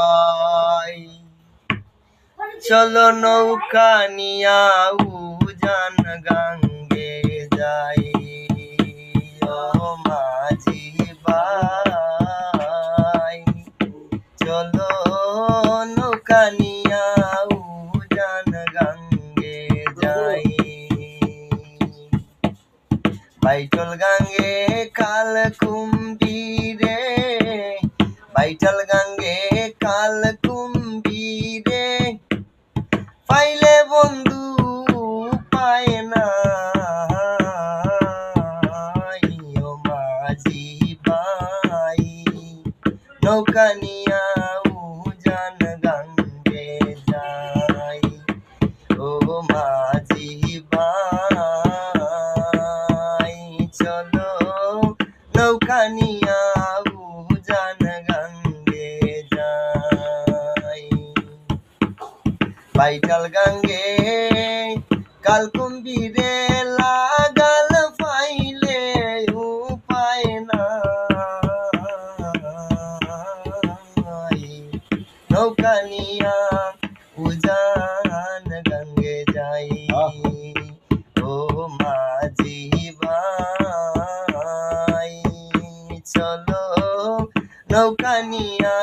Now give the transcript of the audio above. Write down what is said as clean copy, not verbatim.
ভাই চলো নৌকা নিয়া উজান গাঙ্গে যাই ও মাঝি ভাই চলো নৌকা নিয়া উজান গাঙ্গে যাই বাইটল গাঙ্গে কাল কুম্ভীরে বাইটল গাঙ্গে কাল কুম্ভীরে পাইলে বন্ধু পায় না ও মাঝি ভাই নৌকা নিয়া উজান গাঙ্গে যাই ও মাঝি ভাই চলো নৌকা নিয়া উজান গাঙ্গে যাই বাইটাল গাঙ্গে কাল কুম্ভীরে লাগাল পাইলে উপায় নাই নৌকা নিয়া উজান গাঙ্গে যাই ও মাঝি ভাই চলো নৌকা নিয়া